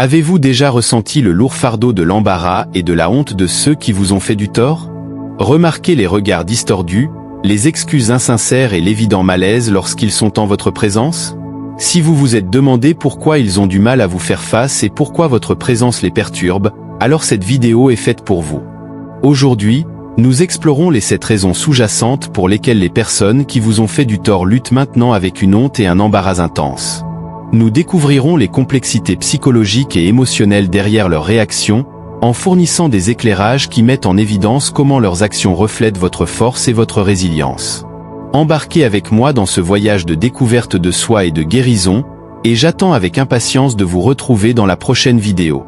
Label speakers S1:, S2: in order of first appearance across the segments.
S1: Avez-vous déjà ressenti le lourd fardeau de l'embarras et de la honte de ceux qui vous ont fait du tort? Remarquez les regards distordus, les excuses insincères et l'évident malaise lorsqu'ils sont en votre présence? Si vous vous êtes demandé pourquoi ils ont du mal à vous faire face et pourquoi votre présence les perturbe, alors cette vidéo est faite pour vous. Aujourd'hui, nous explorons les 7 raisons sous-jacentes pour lesquelles les personnes qui vous ont fait du tort luttent maintenant avec une honte et un embarras intense. Nous découvrirons les complexités psychologiques et émotionnelles derrière leurs réactions, en fournissant des éclairages qui mettent en évidence comment leurs actions reflètent votre force et votre résilience. Embarquez avec moi dans ce voyage de découverte de soi et de guérison, et j'attends avec impatience de vous retrouver dans la prochaine vidéo.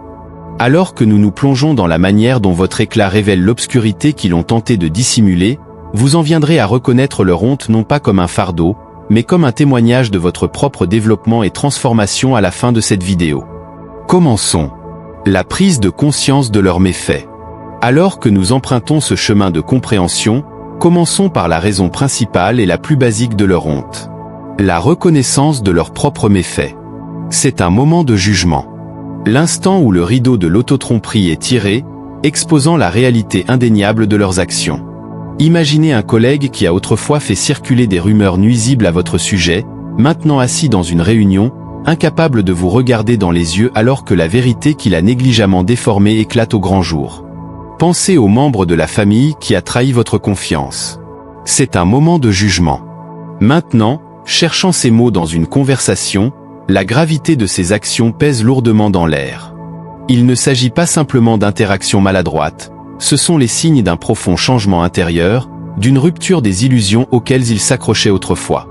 S1: Alors que nous nous plongeons dans la manière dont votre éclat révèle l'obscurité qu'ils ont tenté de dissimuler, vous en viendrez à reconnaître leur honte non pas comme un fardeau, mais comme un témoignage de votre propre développement et transformation à la fin de cette vidéo. Commençons. La prise de conscience de leurs méfaits. Alors que nous empruntons ce chemin de compréhension, commençons par la raison principale et la plus basique de leur honte. La reconnaissance de leurs propres méfaits. C'est un moment de jugement. L'instant où le rideau de l'autotromperie est tiré, exposant la réalité indéniable de leurs actions. Imaginez un collègue qui a autrefois fait circuler des rumeurs nuisibles à votre sujet, maintenant assis dans une réunion, incapable de vous regarder dans les yeux alors que la vérité qu'il a négligemment déformée éclate au grand jour. Pensez aux membres de la famille qui a trahi votre confiance. C'est un moment de jugement. Maintenant, cherchant ces mots dans une conversation, la gravité de ces actions pèse lourdement dans l'air. Il ne s'agit pas simplement d'interactions maladroites, ce sont les signes d'un profond changement intérieur, d'une rupture des illusions auxquelles ils s'accrochaient autrefois.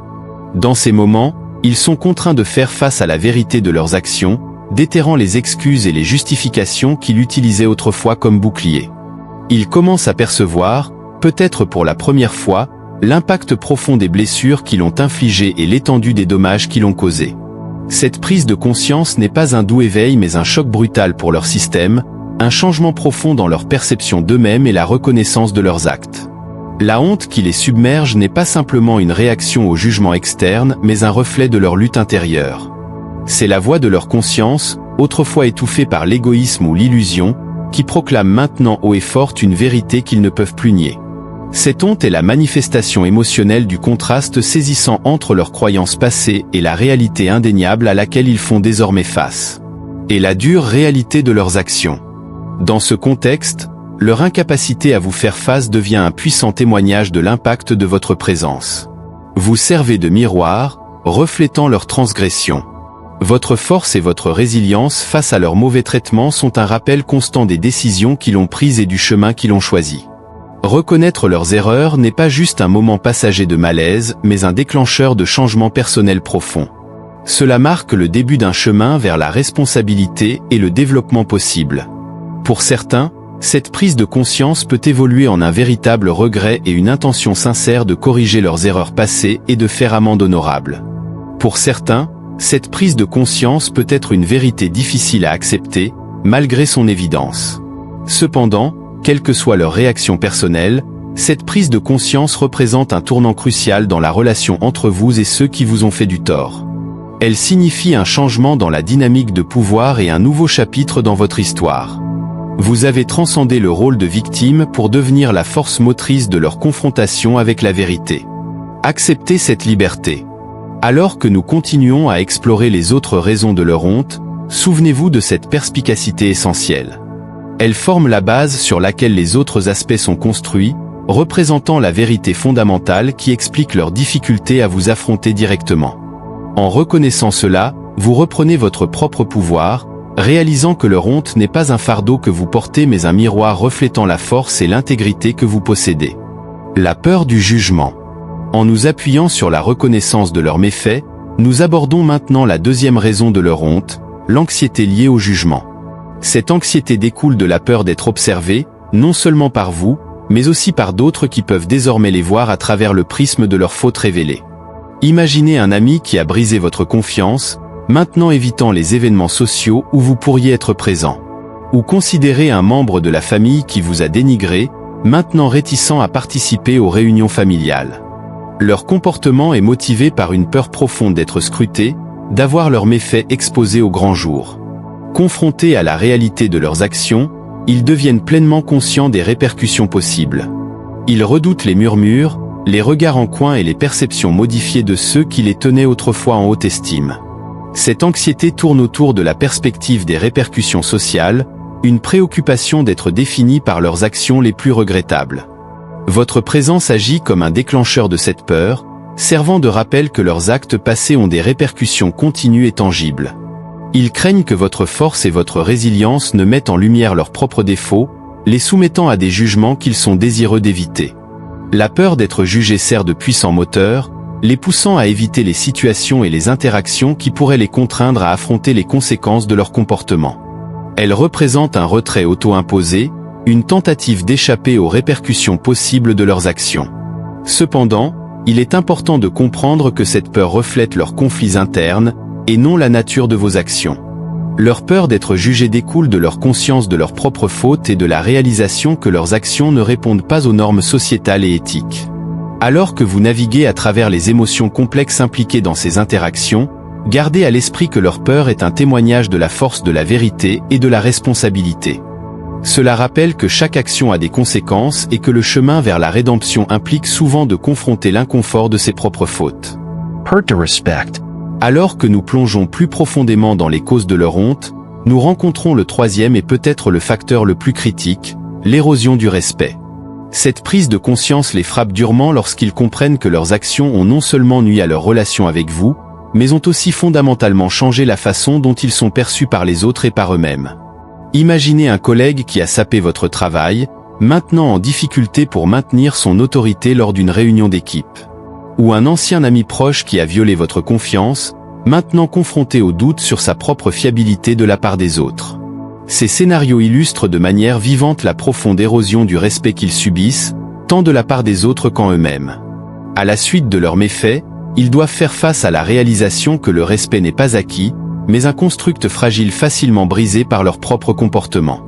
S1: Dans ces moments, ils sont contraints de faire face à la vérité de leurs actions, déterrant les excuses et les justifications qu'ils utilisaient autrefois comme bouclier. Ils commencent à percevoir, peut-être pour la première fois, l'impact profond des blessures qu'ils ont infligées et l'étendue des dommages qu'ils ont causés. Cette prise de conscience n'est pas un doux éveil mais un choc brutal pour leur système, un changement profond dans leur perception d'eux-mêmes et la reconnaissance de leurs actes. La honte qui les submerge n'est pas simplement une réaction au jugement externe mais un reflet de leur lutte intérieure. C'est la voix de leur conscience, autrefois étouffée par l'égoïsme ou l'illusion, qui proclame maintenant haut et fort une vérité qu'ils ne peuvent plus nier. Cette honte est la manifestation émotionnelle du contraste saisissant entre leurs croyances passées et la réalité indéniable à laquelle ils font désormais face. Et la dure réalité de leurs actions. Dans ce contexte, leur incapacité à vous faire face devient un puissant témoignage de l'impact de votre présence. Vous servez de miroir, reflétant leurs transgressions. Votre force et votre résilience face à leurs mauvais traitements sont un rappel constant des décisions qu'ils ont prises et du chemin qu'ils ont choisi. Reconnaître leurs erreurs n'est pas juste un moment passager de malaise, mais un déclencheur de changements personnels profonds. Cela marque le début d'un chemin vers la responsabilité et le développement possible. Pour certains, cette prise de conscience peut évoluer en un véritable regret et une intention sincère de corriger leurs erreurs passées et de faire amende honorable. Pour certains, cette prise de conscience peut être une vérité difficile à accepter, malgré son évidence. Cependant, quelle que soit leur réaction personnelle, cette prise de conscience représente un tournant crucial dans la relation entre vous et ceux qui vous ont fait du tort. Elle signifie un changement dans la dynamique de pouvoir et un nouveau chapitre dans votre histoire. Vous avez transcendé le rôle de victime pour devenir la force motrice de leur confrontation avec la vérité. Acceptez cette liberté. Alors que nous continuons à explorer les autres raisons de leur honte, souvenez-vous de cette perspicacité essentielle. Elle forme la base sur laquelle les autres aspects sont construits, représentant la vérité fondamentale qui explique leur difficulté à vous affronter directement. En reconnaissant cela, vous reprenez votre propre pouvoir, réalisant que leur honte n'est pas un fardeau que vous portez mais un miroir reflétant la force et l'intégrité que vous possédez. La peur du jugement. En nous appuyant sur la reconnaissance de leurs méfaits, nous abordons maintenant la deuxième raison de leur honte, l'anxiété liée au jugement. Cette anxiété découle de la peur d'être observé, non seulement par vous, mais aussi par d'autres qui peuvent désormais les voir à travers le prisme de leurs fautes révélées. Imaginez un ami qui a brisé votre confiance, maintenant évitant les événements sociaux où vous pourriez être présent. Ou considérez un membre de la famille qui vous a dénigré, maintenant réticent à participer aux réunions familiales. Leur comportement est motivé par une peur profonde d'être scruté, d'avoir leurs méfaits exposés au grand jour. Confrontés à la réalité de leurs actions, ils deviennent pleinement conscients des répercussions possibles. Ils redoutent les murmures, les regards en coin et les perceptions modifiées de ceux qui les tenaient autrefois en haute estime. Cette anxiété tourne autour de la perspective des répercussions sociales, une préoccupation d'être définie par leurs actions les plus regrettables. Votre présence agit comme un déclencheur de cette peur, servant de rappel que leurs actes passés ont des répercussions continues et tangibles. Ils craignent que votre force et votre résilience ne mettent en lumière leurs propres défauts, les soumettant à des jugements qu'ils sont désireux d'éviter. La peur d'être jugé sert de puissant moteur, les poussant à éviter les situations et les interactions qui pourraient les contraindre à affronter les conséquences de leur comportement. Elle représente un retrait auto-imposé, une tentative d'échapper aux répercussions possibles de leurs actions. Cependant, il est important de comprendre que cette peur reflète leurs conflits internes, et non la nature de vos actions. Leur peur d'être jugés découle de leur conscience de leurs propres fautes et de la réalisation que leurs actions ne répondent pas aux normes sociétales et éthiques. Alors que vous naviguez à travers les émotions complexes impliquées dans ces interactions, gardez à l'esprit que leur peur est un témoignage de la force de la vérité et de la responsabilité. Cela rappelle que chaque action a des conséquences et que le chemin vers la rédemption implique souvent de confronter l'inconfort de ses propres fautes. Alors que nous plongeons plus profondément dans les causes de leur honte, nous rencontrons le troisième et peut-être le facteur le plus critique, l'érosion du respect. Cette prise de conscience les frappe durement lorsqu'ils comprennent que leurs actions ont non seulement nui à leur relation avec vous, mais ont aussi fondamentalement changé la façon dont ils sont perçus par les autres et par eux-mêmes. Imaginez un collègue qui a sapé votre travail, maintenant en difficulté pour maintenir son autorité lors d'une réunion d'équipe. Ou un ancien ami proche qui a violé votre confiance, maintenant confronté au doute sur sa propre fiabilité de la part des autres. Ces scénarios illustrent de manière vivante la profonde érosion du respect qu'ils subissent, tant de la part des autres qu'en eux-mêmes. À la suite de leurs méfaits, ils doivent faire face à la réalisation que le respect n'est pas acquis, mais un construct fragile facilement brisé par leur propre comportement.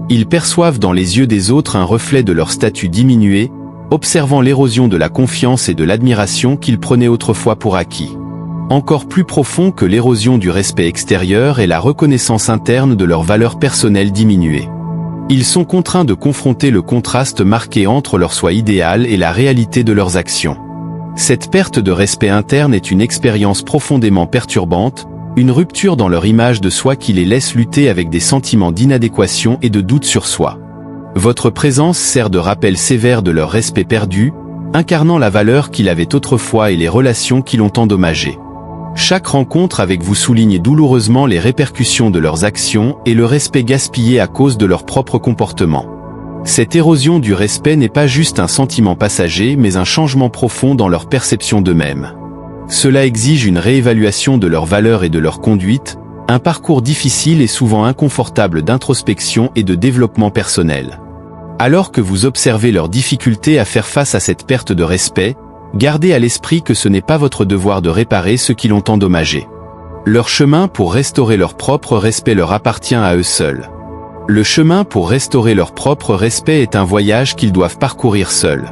S1: Ils perçoivent dans les yeux des autres un reflet de leur statut diminué, observant l'érosion de la confiance et de l'admiration qu'ils prenaient autrefois pour acquis. Encore plus profond que l'érosion du respect extérieur est la reconnaissance interne de leur valeur personnelle diminuée. Ils sont contraints de confronter le contraste marqué entre leur soi idéal et la réalité de leurs actions. Cette perte de respect interne est une expérience profondément perturbante, une rupture dans leur image de soi qui les laisse lutter avec des sentiments d'inadéquation et de doute sur soi. Votre présence sert de rappel sévère de leur respect perdu, incarnant la valeur qu'il avait autrefois et les relations qui l'ont endommagé. Chaque rencontre avec vous souligne douloureusement les répercussions de leurs actions et le respect gaspillé à cause de leur propre comportement. Cette érosion du respect n'est pas juste un sentiment passager mais un changement profond dans leur perception d'eux-mêmes. Cela exige une réévaluation de leurs valeurs et de leur conduite, un parcours difficile et souvent inconfortable d'introspection et de développement personnel. Alors que vous observez leurs difficultés à faire face à cette perte de respect, gardez à l'esprit que ce n'est pas votre devoir de réparer ce qui l'ont endommagé. Leur chemin pour restaurer leur propre respect leur appartient à eux seuls. Le chemin pour restaurer leur propre respect est un voyage qu'ils doivent parcourir seuls.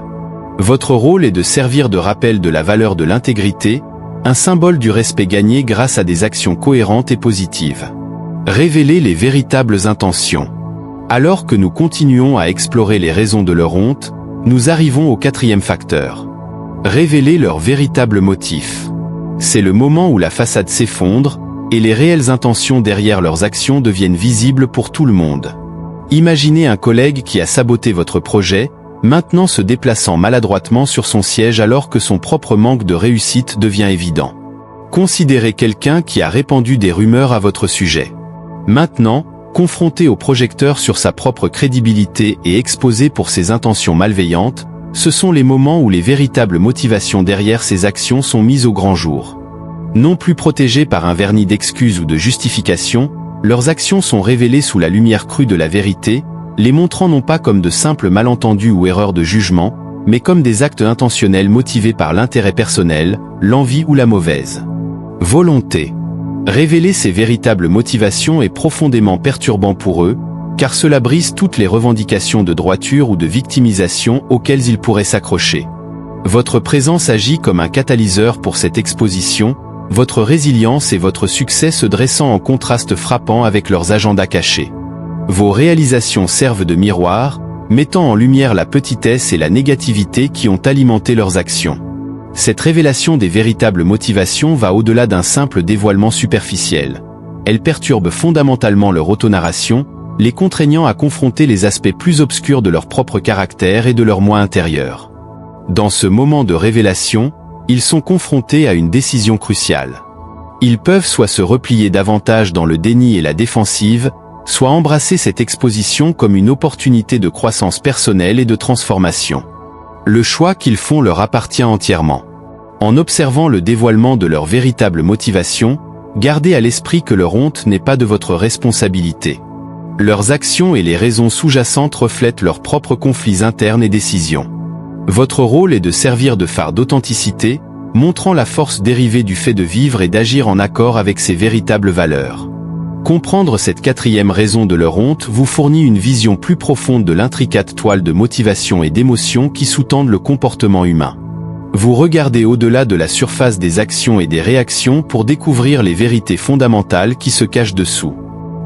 S1: Votre rôle est de servir de rappel de la valeur de l'intégrité, un symbole du respect gagné grâce à des actions cohérentes et positives. Révélez les véritables intentions. Alors que nous continuons à explorer les raisons de leur honte, nous arrivons au quatrième facteur. Révélez leurs véritables motifs. C'est le moment où la façade s'effondre, et les réelles intentions derrière leurs actions deviennent visibles pour tout le monde. Imaginez un collègue qui a saboté votre projet, maintenant se déplaçant maladroitement sur son siège alors que son propre manque de réussite devient évident. Considérez quelqu'un qui a répandu des rumeurs à votre sujet. Maintenant, confronté au projecteur sur sa propre crédibilité et exposé pour ses intentions malveillantes, ce sont les moments où les véritables motivations derrière ces actions sont mises au grand jour. Non plus protégés par un vernis d'excuses ou de justification, leurs actions sont révélées sous la lumière crue de la vérité, les montrant non pas comme de simples malentendus ou erreurs de jugement, mais comme des actes intentionnels motivés par l'intérêt personnel, l'envie ou la mauvaise volonté. Révéler ces véritables motivations est profondément perturbant pour eux, car cela brise toutes les revendications de droiture ou de victimisation auxquelles ils pourraient s'accrocher. Votre présence agit comme un catalyseur pour cette exposition, votre résilience et votre succès se dressant en contraste frappant avec leurs agendas cachés. Vos réalisations servent de miroir, mettant en lumière la petitesse et la négativité qui ont alimenté leurs actions. Cette révélation des véritables motivations va au-delà d'un simple dévoilement superficiel. Elle perturbe fondamentalement leur autonarration, les contraignant à confronter les aspects plus obscurs de leur propre caractère et de leur moi intérieur. Dans ce moment de révélation, ils sont confrontés à une décision cruciale. Ils peuvent soit se replier davantage dans le déni et la défensive, soit embrasser cette exposition comme une opportunité de croissance personnelle et de transformation. Le choix qu'ils font leur appartient entièrement. En observant le dévoilement de leur véritable motivation, gardez à l'esprit que leur honte n'est pas de votre responsabilité. Leurs actions et les raisons sous-jacentes reflètent leurs propres conflits internes et décisions. Votre rôle est de servir de phare d'authenticité, montrant la force dérivée du fait de vivre et d'agir en accord avec ses véritables valeurs. Comprendre cette quatrième raison de leur honte vous fournit une vision plus profonde de l'intricate toile de motivation et d'émotions qui sous-tendent le comportement humain. Vous regardez au-delà de la surface des actions et des réactions pour découvrir les vérités fondamentales qui se cachent dessous.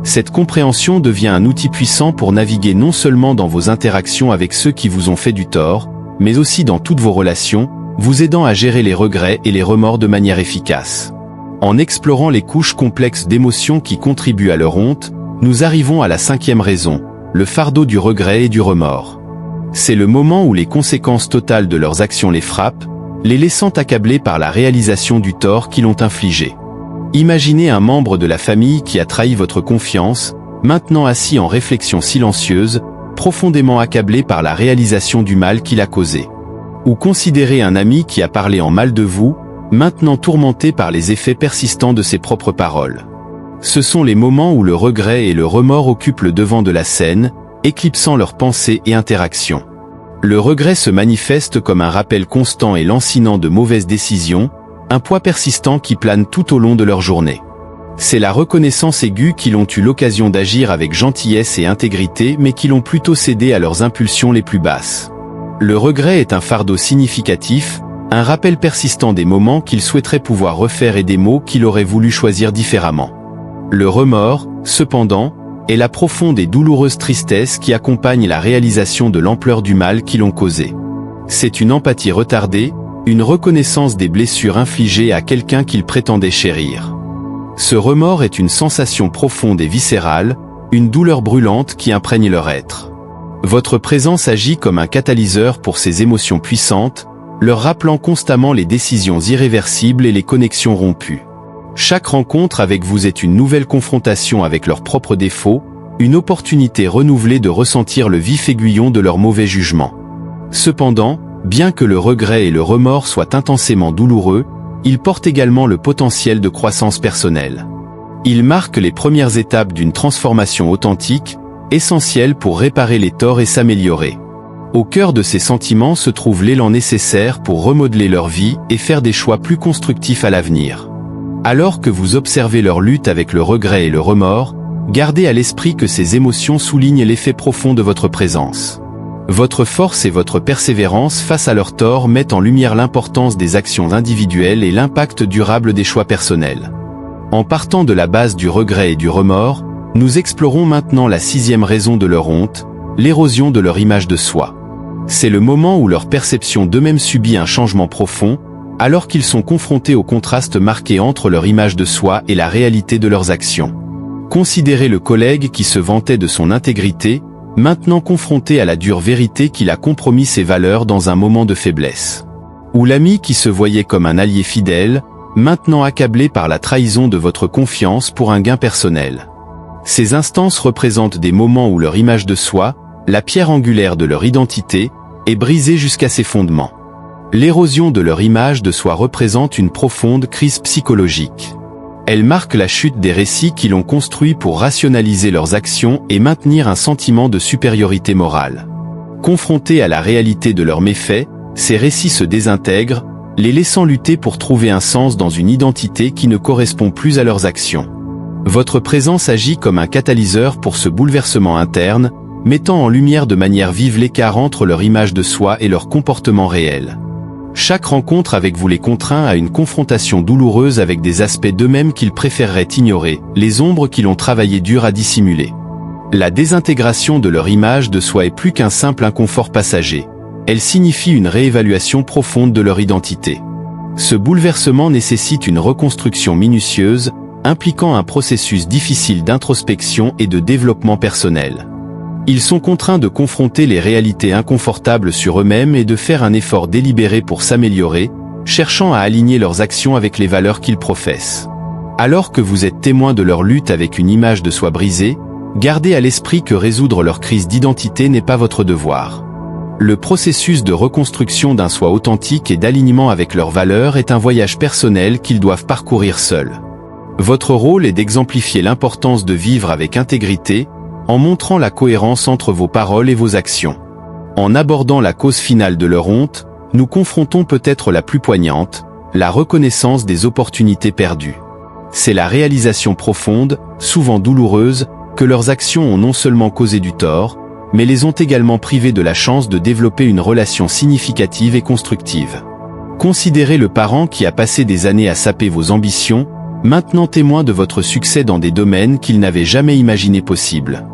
S1: Cette compréhension devient un outil puissant pour naviguer non seulement dans vos interactions avec ceux qui vous ont fait du tort, mais aussi dans toutes vos relations, vous aidant à gérer les regrets et les remords de manière efficace. En explorant les couches complexes d'émotions qui contribuent à leur honte, nous arrivons à la cinquième raison, le fardeau du regret et du remords. C'est le moment où les conséquences totales de leurs actions les frappent, les laissant accablés par la réalisation du tort qu'ils ont infligé. Imaginez un membre de la famille qui a trahi votre confiance, maintenant assis en réflexion silencieuse, profondément accablé par la réalisation du mal qu'il a causé. Ou considérez un ami qui a parlé en mal de vous, maintenant tourmenté par les effets persistants de ses propres paroles. Ce sont les moments où le regret et le remords occupent le devant de la scène, éclipsant leurs pensées et interactions. Le regret se manifeste comme un rappel constant et lancinant de mauvaises décisions, un poids persistant qui plane tout au long de leur journée. C'est la reconnaissance aiguë qu'ils ont eu l'occasion d'agir avec gentillesse et intégrité mais qu'ils ont plutôt cédé à leurs impulsions les plus basses. Le regret est un fardeau significatif, un rappel persistant des moments qu'il souhaiterait pouvoir refaire et des mots qu'il aurait voulu choisir différemment. Le remords, cependant, est la profonde et douloureuse tristesse qui accompagne la réalisation de l'ampleur du mal qu'ils ont causé. C'est une empathie retardée, une reconnaissance des blessures infligées à quelqu'un qu'ils prétendaient chérir. Ce remords est une sensation profonde et viscérale, une douleur brûlante qui imprègne leur être. Votre présence agit comme un catalyseur pour ces émotions puissantes, leur rappelant constamment les décisions irréversibles et les connexions rompues. Chaque rencontre avec vous est une nouvelle confrontation avec leurs propres défauts, une opportunité renouvelée de ressentir le vif aiguillon de leur mauvais jugement. Cependant, bien que le regret et le remords soient intensément douloureux, ils portent également le potentiel de croissance personnelle. Ils marquent les premières étapes d'une transformation authentique, essentielle pour réparer les torts et s'améliorer. Au cœur de ces sentiments se trouve l'élan nécessaire pour remodeler leur vie et faire des choix plus constructifs à l'avenir. Alors que vous observez leur lutte avec le regret et le remords, gardez à l'esprit que ces émotions soulignent l'effet profond de votre présence. Votre force et votre persévérance face à leurs torts mettent en lumière l'importance des actions individuelles et l'impact durable des choix personnels. En partant de la base du regret et du remords, nous explorons maintenant la sixième raison de leur honte, l'érosion de leur image de soi. C'est le moment où leur perception d'eux-mêmes subit un changement profond, alors qu'ils sont confrontés au contraste marqué entre leur image de soi et la réalité de leurs actions. Considérez le collègue qui se vantait de son intégrité, maintenant confronté à la dure vérité qu'il a compromis ses valeurs dans un moment de faiblesse. Ou l'ami qui se voyait comme un allié fidèle, maintenant accablé par la trahison de votre confiance pour un gain personnel. Ces instances représentent des moments où leur image de soi, la pierre angulaire de leur identité, est brisée jusqu'à ses fondements. L'érosion de leur image de soi représente une profonde crise psychologique. Elle marque la chute des récits qui l'ont construit pour rationaliser leurs actions et maintenir un sentiment de supériorité morale. Confrontés à la réalité de leurs méfaits, ces récits se désintègrent, les laissant lutter pour trouver un sens dans une identité qui ne correspond plus à leurs actions. Votre présence agit comme un catalyseur pour ce bouleversement interne, mettant en lumière de manière vive l'écart entre leur image de soi et leur comportement réel. Chaque rencontre avec vous les contraint à une confrontation douloureuse avec des aspects d'eux-mêmes qu'ils préféreraient ignorer, les ombres qu'ils ont travaillé dur à dissimuler. La désintégration de leur image de soi est plus qu'un simple inconfort passager. Elle signifie une réévaluation profonde de leur identité. Ce bouleversement nécessite une reconstruction minutieuse, impliquant un processus difficile d'introspection et de développement personnel. Ils sont contraints de confronter les réalités inconfortables sur eux-mêmes et de faire un effort délibéré pour s'améliorer, cherchant à aligner leurs actions avec les valeurs qu'ils professent. Alors que vous êtes témoin de leur lutte avec une image de soi brisée, gardez à l'esprit que résoudre leur crise d'identité n'est pas votre devoir. Le processus de reconstruction d'un soi authentique et d'alignement avec leurs valeurs est un voyage personnel qu'ils doivent parcourir seuls. Votre rôle est d'exemplifier l'importance de vivre avec intégrité, en montrant la cohérence entre vos paroles et vos actions. En abordant la cause finale de leur honte, nous confrontons peut-être la plus poignante, la reconnaissance des opportunités perdues. C'est la réalisation profonde, souvent douloureuse, que leurs actions ont non seulement causé du tort, mais les ont également privés de la chance de développer une relation significative et constructive. Considérez le parent qui a passé des années à saper vos ambitions, maintenant témoin de votre succès dans des domaines qu'il n'avait jamais imaginé possibles.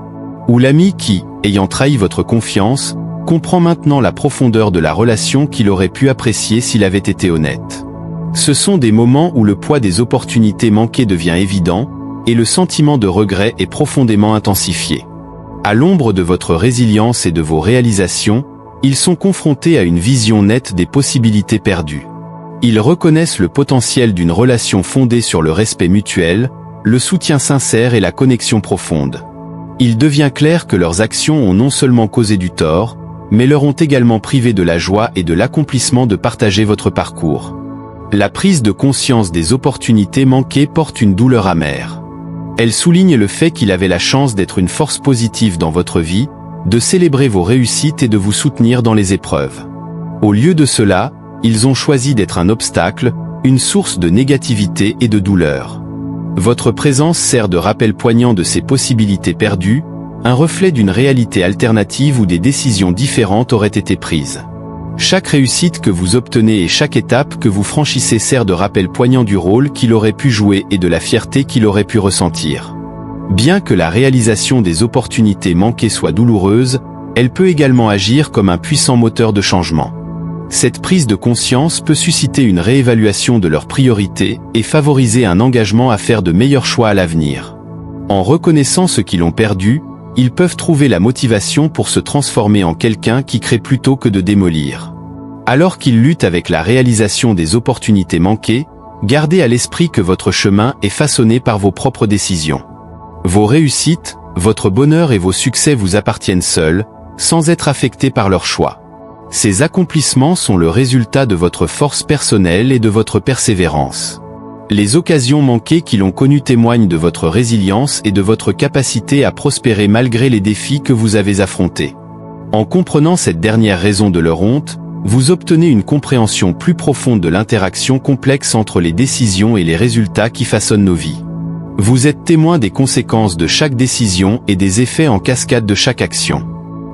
S1: Ou l'ami qui, ayant trahi votre confiance, comprend maintenant la profondeur de la relation qu'il aurait pu apprécier s'il avait été honnête. Ce sont des moments où le poids des opportunités manquées devient évident, et le sentiment de regret est profondément intensifié. À l'ombre de votre résilience et de vos réalisations, ils sont confrontés à une vision nette des possibilités perdues. Ils reconnaissent le potentiel d'une relation fondée sur le respect mutuel, le soutien sincère et la connexion profonde. Il devient clair que leurs actions ont non seulement causé du tort, mais leur ont également privé de la joie et de l'accomplissement de partager votre parcours. La prise de conscience des opportunités manquées porte une douleur amère. Elle souligne le fait qu'il avait la chance d'être une force positive dans votre vie, de célébrer vos réussites et de vous soutenir dans les épreuves. Au lieu de cela, ils ont choisi d'être un obstacle, une source de négativité et de douleur. Votre présence sert de rappel poignant de ces possibilités perdues, un reflet d'une réalité alternative où des décisions différentes auraient été prises. Chaque réussite que vous obtenez et chaque étape que vous franchissez sert de rappel poignant du rôle qu'il aurait pu jouer et de la fierté qu'il aurait pu ressentir. Bien que la réalisation des opportunités manquées soit douloureuse, elle peut également agir comme un puissant moteur de changement. Cette prise de conscience peut susciter une réévaluation de leurs priorités et favoriser un engagement à faire de meilleurs choix à l'avenir. En reconnaissant ce qu'ils ont perdu, ils peuvent trouver la motivation pour se transformer en quelqu'un qui crée plutôt que de démolir. Alors qu'ils luttent avec la réalisation des opportunités manquées, gardez à l'esprit que votre chemin est façonné par vos propres décisions. Vos réussites, votre bonheur et vos succès vous appartiennent seuls, sans être affectés par leurs choix. Ces accomplissements sont le résultat de votre force personnelle et de votre persévérance. Les occasions manquées qu'ils ont connues témoignent de votre résilience et de votre capacité à prospérer malgré les défis que vous avez affrontés. En comprenant cette dernière raison de leur honte, vous obtenez une compréhension plus profonde de l'interaction complexe entre les décisions et les résultats qui façonnent nos vies. Vous êtes témoin des conséquences de chaque décision et des effets en cascade de chaque action.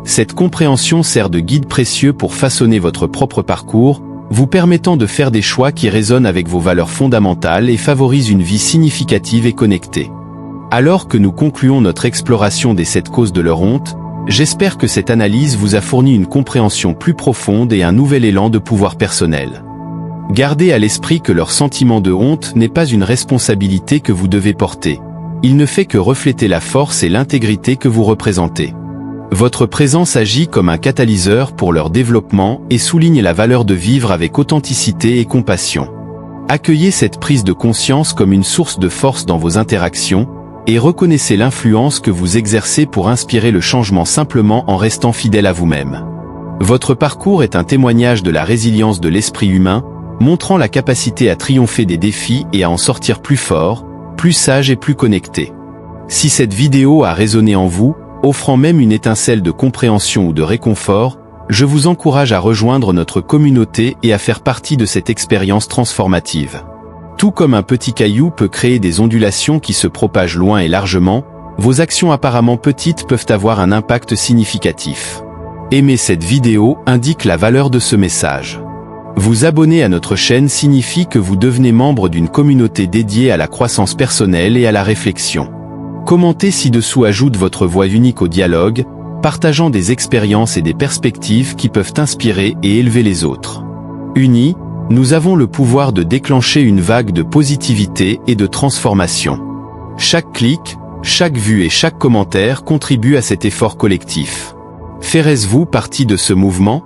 S1: Cette compréhension sert de guide précieux pour façonner votre propre parcours, vous permettant de faire des choix qui résonnent avec vos valeurs fondamentales et favorisent une vie significative et connectée. Alors que nous concluons notre exploration des 7 causes de leur honte, j'espère que cette analyse vous a fourni une compréhension plus profonde et un nouvel élan de pouvoir personnel. Gardez à l'esprit que leur sentiment de honte n'est pas une responsabilité que vous devez porter. Il ne fait que refléter la force et l'intégrité que vous représentez. Votre présence agit comme un catalyseur pour leur développement et souligne la valeur de vivre avec authenticité et compassion. Accueillez cette prise de conscience comme une source de force dans vos interactions, et reconnaissez l'influence que vous exercez pour inspirer le changement simplement en restant fidèle à vous-même. Votre parcours est un témoignage de la résilience de l'esprit humain, montrant la capacité à triompher des défis et à en sortir plus fort, plus sage et plus connecté. Si cette vidéo a résonné en vous, offrant même une étincelle de compréhension ou de réconfort, je vous encourage à rejoindre notre communauté et à faire partie de cette expérience transformative. Tout comme un petit caillou peut créer des ondulations qui se propagent loin et largement, vos actions apparemment petites peuvent avoir un impact significatif. Aimer cette vidéo indique la valeur de ce message. Vous abonner à notre chaîne signifie que vous devenez membre d'une communauté dédiée à la croissance personnelle et à la réflexion. Commenter ci-dessous ajoute votre voix unique au dialogue, partageant des expériences et des perspectives qui peuvent inspirer et élever les autres. Unis, nous avons le pouvoir de déclencher une vague de positivité et de transformation. Chaque clic, chaque vue et chaque commentaire contribue à cet effort collectif. Ferez-vous partie de ce mouvement ?